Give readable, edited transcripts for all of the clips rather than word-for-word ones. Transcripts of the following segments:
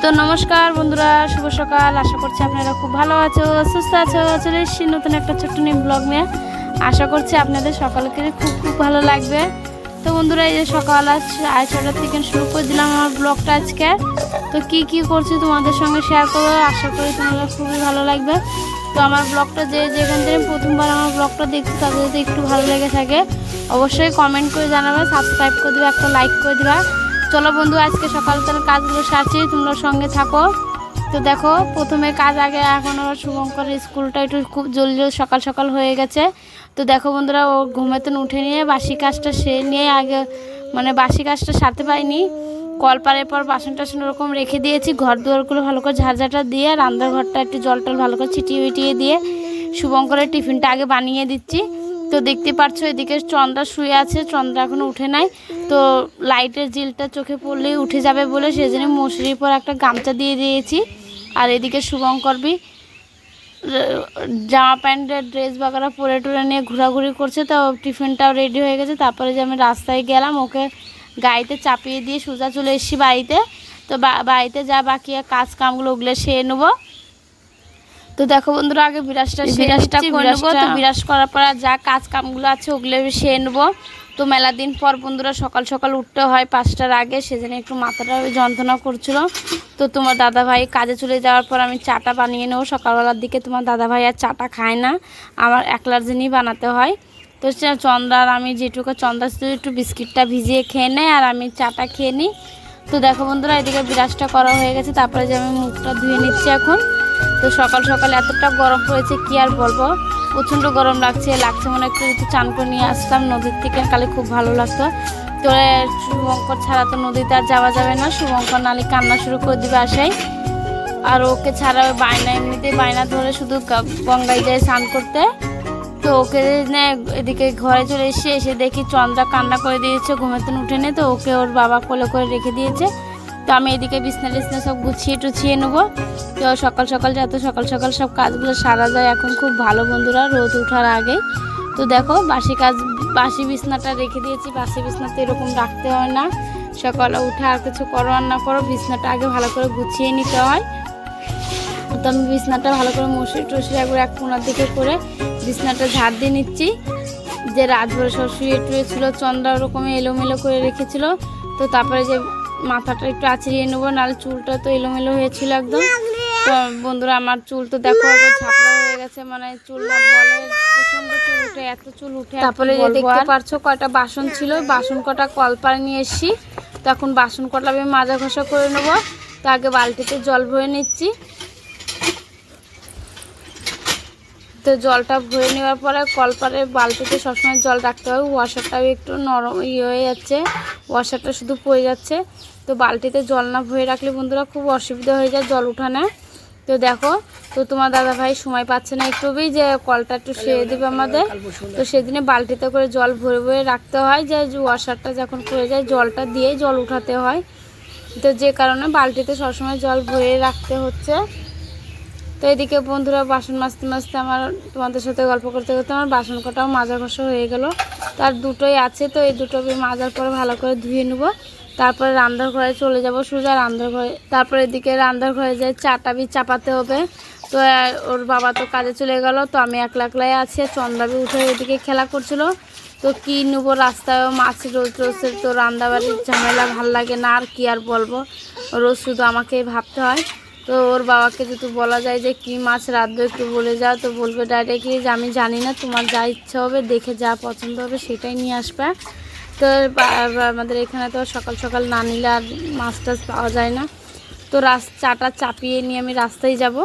তো নমস্কার বন্ধুরা, শুভ সকাল। আশা করছি আপনারা খুব ভালো আছো, সুস্থ আছো। চলে এসেছি নতুন একটা ছোট্ট নিউ ব্লগ নিয়ে। আশা করছি আপনাদের সকালকে খুব খুব ভালো লাগবে। তো বন্ধুরা, এই যে সকাল আজ 6:30 থেকে শুরু করে দিলাম আমার ব্লগটা আজকে। তো কি করছি তোমাদের সঙ্গে শেয়ার করবো। আশা করি তোমাদের খুবই ভালো লাগবে। তো আমার ব্লগটা যেখান থেকে প্রথমবার আমার ব্লগটা দেখছি তাদের যদি একটু ভালো লেগে থাকে অবশ্যই কমেন্ট করে জানাবে, সাবস্ক্রাইব করে দেবে, একটা লাইক করে দেবা। চলো বন্ধু, আজকে সকালকার কাজগুলো সারছি, তোমরা সঙ্গে থাকো। তো দেখো, প্রথমে কাজ আগে এখন ওর শুভঙ্করের স্কুলটা একটু খুব জলদি সকাল সকাল হয়ে গেছে। তো দেখো বন্ধুরা, ও ঘুমেতন উঠে নিয়ে বাসি কাজটা সেরে নিয়ে আগে বাসি কাজটা সারতে পারিনি। কলপারের পর বাসন টাসন ওরকম রেখে দিয়েছি, ঘর দুয়ারগুলো ভালো করে ঝাড়ঝাটা দিয়ে রান্নার ঘরটা একটু জল টল ভালো করে ছিটিয়ে দিয়ে শুভঙ্করের টিফিনটা আগে বানিয়ে দিচ্ছি। তো দেখতে পাচ্ছ এদিকে চন্দ্রা শুয়ে আছে, চন্দ্রা এখনও উঠে নাই। তো লাইটের জিলটা চোখে পড়লেই উঠে যাবে বলে সেজন্য মশারির পর একটা গামছা দিয়ে দিয়েছি। আর এদিকে শুভঙ্করবি জামা প্যান্টের ড্রেস বাগারা পরে টরে নিয়ে ঘোরাঘুরি করছে। তো টিফিনটাও রেডি হয়ে গেছে। তারপরে যে আমি রাস্তায় গেলাম, ওকে গাড়িতে চাপিয়ে দিয়ে সোজা চলে এসেছি বাড়িতে। তো বাড়িতে যা বাকি কাজ কামগুলো ওগুলো সেরে নেবো। তো দেখো বন্ধুরা, আগে বিরাজটা করে নেবো। তো বিরাজ করার পর যা কাজ কামগুলো আছে ওগুলো সেরে নেবো। তো মেলা দিন পর বন্ধুরা সকাল সকাল উঠতে হয় 5টার আগে, সেজন্য একটু মাথাটা যন্ত্রণা করছিল। তো তোমার দাদাভাই কাজে চলে যাওয়ার পর আমি চাটা বানিয়ে নেবো সকালবেলার দিকে। তোমার দাদাভাই আর চাটা খায় না, আমার একলার জন্যই বানাতে হয়। তো চন্দ্রা আর আমি যেটুকু, চন্দ্রা একটু বিস্কিটটা ভিজিয়ে খেয়ে নেয় আর আমি চাটা খেয়ে নিই। তো দেখো বন্ধুরা, এদিকে বিরাজটা করা হয়ে গেছে। তারপরে যে আমি মুখটা ধুয়ে নিচ্ছি এখন। তো সকাল সকাল এতটা গরম পড়েছে কি আর বলবো, প্রচণ্ড গরম লাগছে মনে একটু চান করে নিয়ে আসলাম নদীর থেকে, কালে খুব ভালো লাগতো। তো শুভঙ্কর ছাড়া তো নদীতে আর যাওয়া যাবে না, শুভঙ্কর নালে কান্না শুরু করে দিবে আসাই। আর ওকে ছাড়া বায়না, এমনিতেই বায়না ধরে শুধু গঙ্গায় যায় স্নান করতে। তো ওকে এদিকে ঘরে চলে এসে দেখি চন্দ্রা কান্না করে দিয়েছে, ঘুমেতন উঠে নে। তো ওকে ওর বাবা কোলে করে রেখে দিয়েছে। তো আমি এদিকে বিছনা টিছনা সব গুছিয়ে নেবো। তো সকাল সকাল যত সকাল সকাল সব কাজগুলো সারা যায় এখন খুব ভালো বন্ধুরা, রোদ ওঠার আগে। তো দেখো বাসি বিছনাটা রেখে দিয়েছি। বাসি বিছনাতে এরকম রাখতে হয় না, সকালে উঠে আর কিছু করো আর না করো, বিছনাটা আগে ভালো করে গুছিয়ে নিতে হয়। তো আমি বিছনাটা ভালো করে মশারি টসরি একবার এক কোনার দিকে করে বিছনাটা ঝাড় দিয়ে নিচ্ছি। যে রাত ভরে সব শুয়ে টুয়েছিল, চন্দ্রা ওরকমই এলোমেলো করে রেখেছিল। তো তারপরে যে মাথাটা একটু আঁচড়িয়ে নেবো, নাহলে চুলটা তো এলোমেলো হয়েছিল একদম। তো বন্ধুরা, আমার চুল তো দেখো একবার ঝাপড়া হয়ে গেছে, চুলটা বলে প্রচণ্ড চুল উঠে, এত চুল উঠে। তারপরে যে দেখতে পারছো কয়টা বাসন ছিল, বাসন কটা কলপারে নিয়ে এসছি। তো এখন বাসন কটা আমি মাজা ঘষা করে নেবো। তো আগে বালতিতে জল ভরে নিচ্ছি। তো জলটা ভরে নেওয়ার পরে কলপারে বালতিতে সবসময় জল রাখতে হবে। ওয়াশারটাও একটু নরম হয়ে যাচ্ছে, ওয়াশারটা শুধু পড়ে যাচ্ছে। তো বালতিতে জল না ভরে রাখলে বন্ধুরা খুব অসুবিধা হয়ে যায় জল উঠানে। তো দেখো, তো তোমার দাদাভাই সময় পাচ্ছে না একটুই যে কলটা একটু সেরে দেবে আমাদের। তো সেদিনে বালতিতে করে জল ভরে রাখতে হয়, যে ওয়াশারটা যখন পড়ে যায় জলটা দিয়ে জল উঠাতে হয়। তো যে কারণে বালতিতে সবসময় জল ভরে রাখতে হচ্ছে। তো এদিকে বন্ধুরা বাসন মাজতে আমার তোমাদের সাথে গল্প করতে করতে আমার বাসন কটাও মাজা ঘষা হয়ে গেল। তার দুটোই আছে, তো এই দুটো মাজার পরে ভালো করে ধুয়ে নেবো। তারপরে রান্নার ঘরে চলে যাব সোজা রান্নার ঘরে। তারপরে এদিকে রান্নার ঘরে যাই, চাটা চাপাতে হবে। তো ওর বাবা তো কাজে চলে গেল, তো আমি একলাই আছি। চন্দ্রাবি উঠে এদিকে খেলা করছিল। তো কি নেবো, রাস্তায় মাছ রোজের তো রান্নাবাড়ির ঝামেলা ভাল লাগে না, আর কি আর বলবো, রোজ শুধু আমাকেই ভাবতে হয়। তো ওর বাবাকে যদি বলা যায় যে কি মাছ রাঁধবো একটু বলে যাও, তো বলবে ডাইরেক্টলি যে আমি জানি না, তোমার যা ইচ্ছা হবে দেখে যা পছন্দ হবে সেটাই নিয়ে আসবে। তো আমাদের এখানে তো সকাল সকাল না নিলে আর মাছ টাছ পাওয়া যায় না। তো চাটা চাপিয়ে নিয়ে আমি রাস্তায় যাব।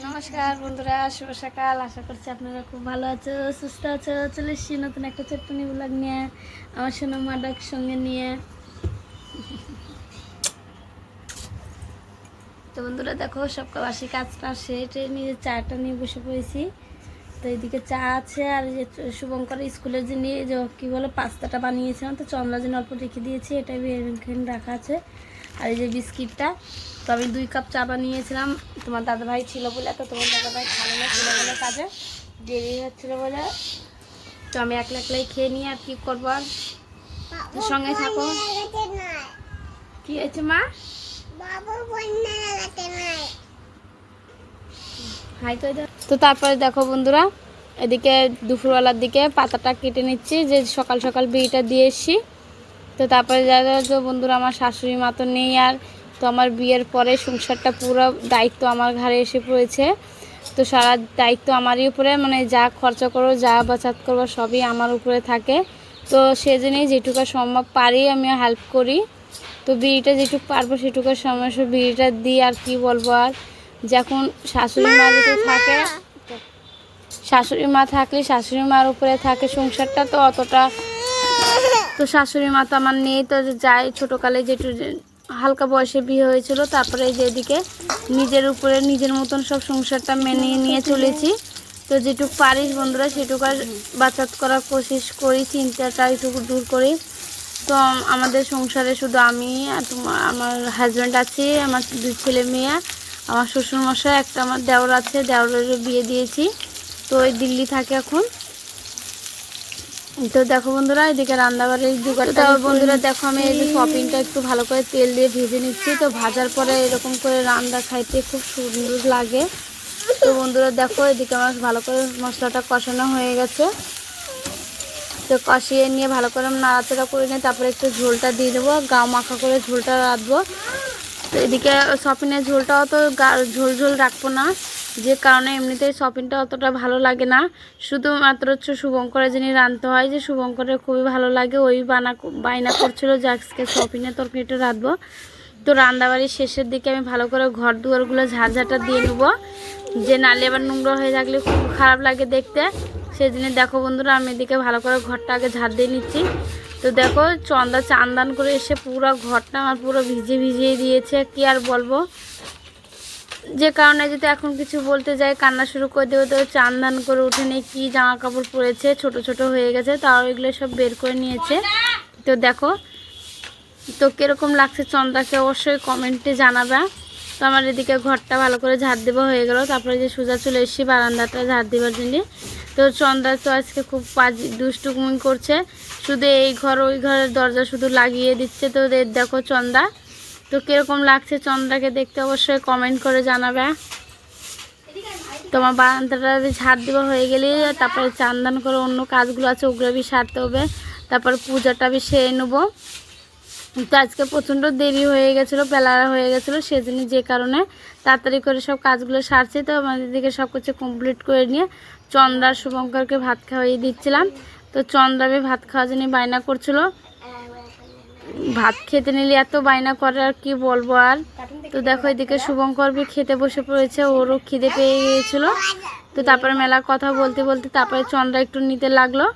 নমস্কার বন্ধুরা, শুভ সকাল। আশা করছি আপনারা খুব ভালো আছো, সুস্থ আছো। চলে এসেছি নতুন একটা ছোট্ট ব্লগ নিয়ে, আমার সোনা মাডাক সঙ্গে নিয়ে। তো বন্ধুরা দেখো, সব বাসি কাজটা সেরে নিয়ে চাটা নিয়ে বসে পড়েছি। তো এদিকে চা আছে, আর এই যে শুভঙ্কর স্কুলের জন্য যে কী বলো পাস্তাটা বানিয়েছিলাম, তো চন্দ্রার জন্য অল্প রেখে দিয়েছি, এটা এখানে রাখা আছে। আর এই যে বিস্কিটটা, তো আমি 2 কাপ চা বানিয়েছিলাম, তোমার দাদাভাই ছিল বলে, তো তোমার দাদাভাই খাবে না, ছিল বলে কাজে দেরি হচ্ছিলো বলে, তো আমি একলা একলাই খেয়ে নিয়ে আর কী করবো। আর সঙ্গে থাকো। কি হয়েছে মা? তো তারপরে দেখো বন্ধুরা, এদিকে দুপুরবেলার দিকে পাতাটা কেটে নিচ্ছি, যে সকাল সকাল বিয়েটা দিয়ে এসছি। তো তারপরে তো বন্ধুরা, আমার শাশুড়ি মা তো নেই, আর তো আমার বিয়ের পরে সংসারটা পুরো দায়িত্ব আমার ঘাড়ে এসে পড়েছে। তো সারা দায়িত্ব আমারই উপরে, মানে যা খরচা করো, যা বাঁচাত করবো সবই আমার উপরে থাকে। তো সেজন্যই যেটুকু সম্ভব পারি আমি হেল্প করি। তো বিড়িটা যেটুকু পারবো সেটুকু সমস্যা বিড়িটা দিই। আর কি বলবো, আর যখন শাশুড়ি মা যদি থাকে, শাশুড়ি মা থাকলে শাশুড়ি মার উপরে থাকে সংসারটা, তো অতটা, তো শাশুড়ি মা তো আমার নেই। তো যাই ছোটোকালে যেটু হালকা বয়সে বিয়ে হয়েছিল, তারপরে এই যে এদিকে নিজের উপরে নিজের মতন সব সংসারটা মেনে নিয়ে চলেছি। তো যেটুকু পারিস বন্ধুরা সেটুকু আর বাঁচাত করার কোশিশ করি, চিন্তাটা একটু দূর করি। তো আমাদের সংসারে শুধু আমি আর আমার হাজব্যান্ড আছি, আমার 2 ছেলে মেয়ে, আমার শ্বশুরমশাই, একটা আমার দেওর আছে, দেওরের বিয়ে দিয়েছি, তো ওই দিল্লি থাকে এখন। তো দেখো বন্ধুরা, এদিকে রান্নাবাড়ির জোগাড়টা, বন্ধুরা দেখো আমি এই যে শপিংটা একটু ভালো করে তেল দিয়ে ভেজে নিচ্ছি। তো ভাজার পরে এরকম করে রান্না খাইতে খুব সুন্দর লাগে। তো বন্ধুরা দেখো, এদিকে আমার ভালো করে মশলাটা কষানো হয়ে গেছে। তো কষিয়ে নিয়ে ভালো করে নাড়াচাড়া করে নিয়ে তারপরে একটু ঝোলটা দিয়ে দেবো, গাও মাখা করে ঝোলটা রাখবো। তো এদিকে শপিংয়ের ঝোলটা অত ঝোল ঝোল রাখবো না, যে কারণে এমনিতেই শপিংটা অতটা ভালো লাগে না। শুধুমাত্র হচ্ছে শুভঙ্করের যিনি রাঁধতে হয়, যে শুভঙ্করের খুবই ভালো লাগে, ওই বায়না করছিল যে আজকে শপিংয়ের তরকারিটা রাঁধবো। তো রান্নাবাড়ির শেষের দিকে আমি ভালো করে ঘর দুয়ারগুলো ঝাড়ঝাঁটা দিয়ে নেবো, যে নালে আবার নোংরা হয়ে থাকলে খুব খারাপ লাগে দেখতে। সেদিনে দেখো বন্ধুরা, আমি এদিকে ভালো করে ঘরটা আগে ঝাড় দিয়ে নিচ্ছি। তো দেখো চন্দা চান্দান করে এসে পুরো ঘরটা আমার পুরো ভিজিয়ে দিয়েছে, কি আর বলবো। যে কারণে যদি এখন কিছু বলতে যাই কান্না শুরু করে দেবো। তো চান্দান করে উঠে নিয়ে কী জামা কাপড় পরেছে, ছোট ছোট হয়ে গেছে, তাও এগুলো সব বের করে নিয়েছে। তো দেখো, তো কীরকম লাগছে চন্দ্রাকে অবশ্যই কমেন্টে জানাবে। তো আমার এদিকে ঘরটা ভালো করে ঝাড় দেওয়া হয়ে গেল, তারপরে যে সোজা চলে এসেছি বারান্দাটা ঝাড় দেওয়ার জন্য। তো চন্দ্রা তো আজকে খুব দুষ্টুমি করছে, শুধু এই ঘর ওই ঘরের দরজা শুধু লাগিয়ে দিচ্ছে। তো দেখো চন্দ্রা, তো কীরকম লাগছে চন্দ্রাকে দেখতে অবশ্যই কমেন্ট করে জানাবে। তোমার বারান্দাটা ঝাড় দেওয়া হয়ে গেলে তারপরে চান্দান করে অন্য কাজগুলো আছে ওগুলো বি সারতে হবে, তারপর পূজাটা বি সেরে নেবো। তো আজকে প্রচণ্ড দেরি হয়ে গেছিলো, বেলা হয়ে গেছিলো, সেজন্য যে কারণে তাড়াতাড়ি করে সব কাজগুলো সারছি। তো আমাদের দিকে সব কিছু কমপ্লিট করে নিয়ে চন্দ্রা শুভঙ্করকে ভাত খাওয়াই দিচ্ছিলাম। তো চন্দ্রাবে ভাত খাওয়ার জন্য বায়না করছিল, ভাত খেতে নিলে এত বায়না করে আর কি বলবো। আর তো দেখো এদিকে শুভঙ্কর বি খেতে বসে পড়েছে, ওরও খিদে পেয়ে গিয়েছিলো। তো তারপরে মেলা কথা বলতে বলতে তারপরে চন্দ্রা একটু নিতে লাগলো।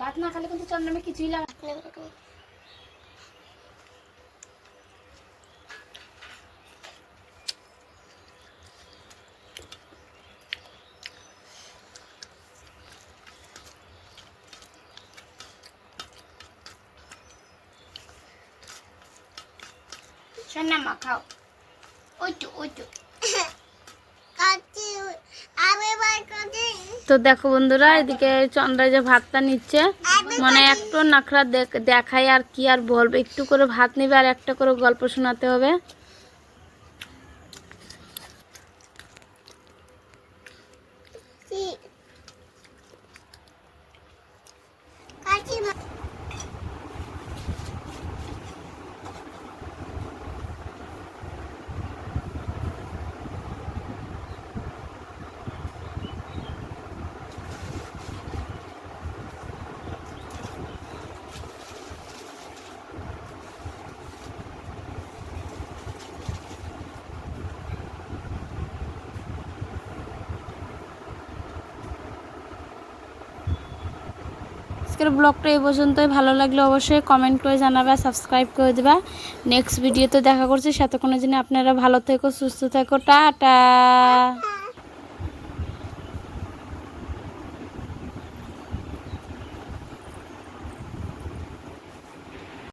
ভাত না খালে কিন্তু চন্দ্রা কিছুই লাগে। সোনা মা খাও, ওইটু তো দেখো বন্ধুরা, এদিকে চন্দ্রা যে ভাতটা নিচ্ছে, মানে একটু নাখরা দেখায় আর কি আর বলবো, একটু করে ভাত নেবে আর একটা করে গল্প শোনাতে হবে। আজকের ব্লগটা এই পর্যন্তই। ভালো লাগলে অবশ্যই কমেন্ট করে জানাবে, সাবস্ক্রাইব করে দেবা। নেক্সট ভিডিওতে দেখা করছি। সাথে কোনো জন্য আপনারা ভালো থেকো, সুস্থ থেকো, টাটা।